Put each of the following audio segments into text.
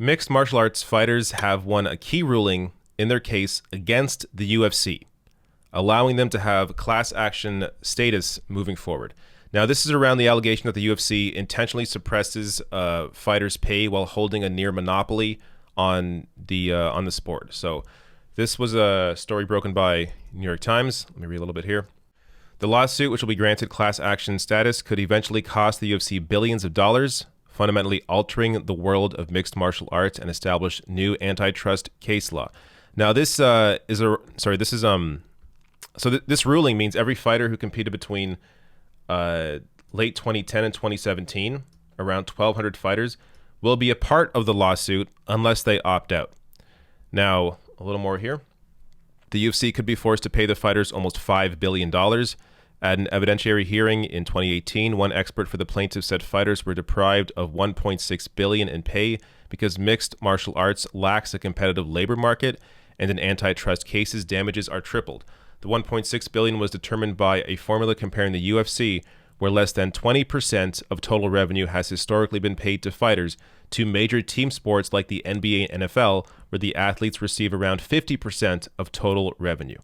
Mixed martial arts fighters have won a key ruling in their case against the UFC, allowing them to have class action status moving forward. Now, this is around the allegation that the UFC intentionally suppresses fighters' pay while holding a near monopoly on the sport. So, this was a story broken by New York Times. Let me read a little bit here. The lawsuit, which will be granted class action status, could eventually cost the UFC billions of dollars, fundamentally altering the world of mixed martial arts and establish new antitrust case law. Now, this this ruling means every fighter who competed between late 2010 and 2017, around 1,200 fighters, will be a part of the lawsuit unless they opt out. Now, a little more here. The UFC could be forced to pay the fighters almost $5 billion. At an evidentiary hearing in 2018, one expert for the plaintiffs said fighters were deprived of $1.6 billion in pay because mixed martial arts lacks a competitive labor market, and in antitrust cases, damages are tripled. The $1.6 billion was determined by a formula comparing the UFC, where less than 20% of total revenue has historically been paid to fighters, to major team sports like the NBA and NFL, where the athletes receive around 50% of total revenue.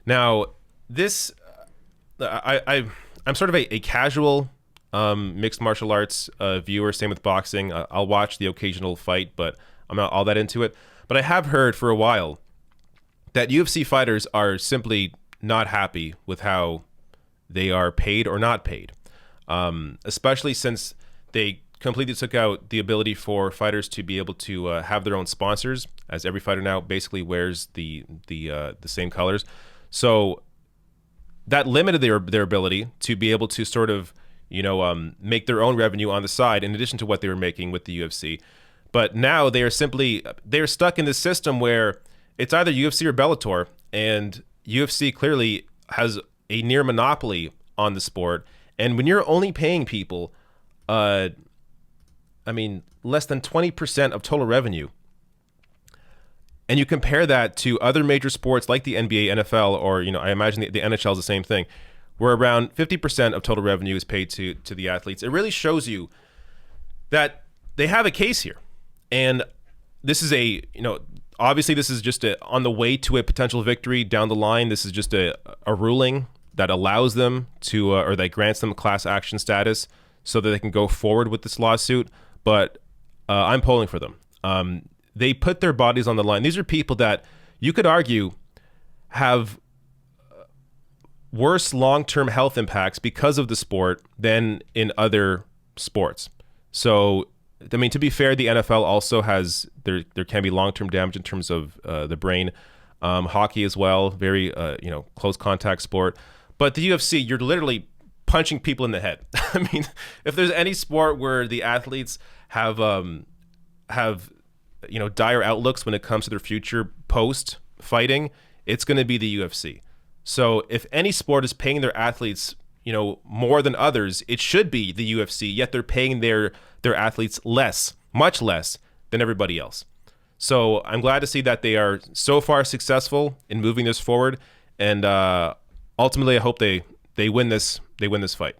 Now, this, I'm sort of a casual mixed martial arts viewer, same with boxing. I'll watch the occasional fight, but I'm not all that into it. But I have heard for a while that UFC fighters are simply not happy with how they are paid or not paid, especially since they completely took out the ability for fighters to be able to have their own sponsors, as every fighter now basically wears the same colors. So that limited their ability to be able to sort of, make their own revenue on the side in addition to what they were making with the UFC. But now they're stuck in this system where it's either UFC or Bellator, and UFC clearly has a near monopoly on the sport. And when you're only paying people, less than 20% of total revenue, and you compare that to other major sports like the NBA, NFL, or, I imagine the NHL is the same thing, where around 50% of total revenue is paid to the athletes, it really shows you that they have a case here. And this is obviously this is just on the way to a potential victory down the line. This is just a ruling that allows them to, or that grants them class action status so that they can go forward with this lawsuit. But I'm polling for them. They put their bodies on the line. These are people that you could argue have worse long-term health impacts because of the sport than in other sports. So, to be fair, the NFL also has, there can be long-term damage in terms of the brain. Hockey as well, very, close contact sport. But the UFC, you're literally punching people in the head. If there's any sport where the athletes have dire outlooks when it comes to their future post fighting, it's going to be the UFC. So if any sport is paying their athletes, more than others, it should be the UFC, yet they're paying their athletes less, much less than everybody else. So I'm glad to see that they are so far successful in moving this forward, and ultimately I hope they win this fight.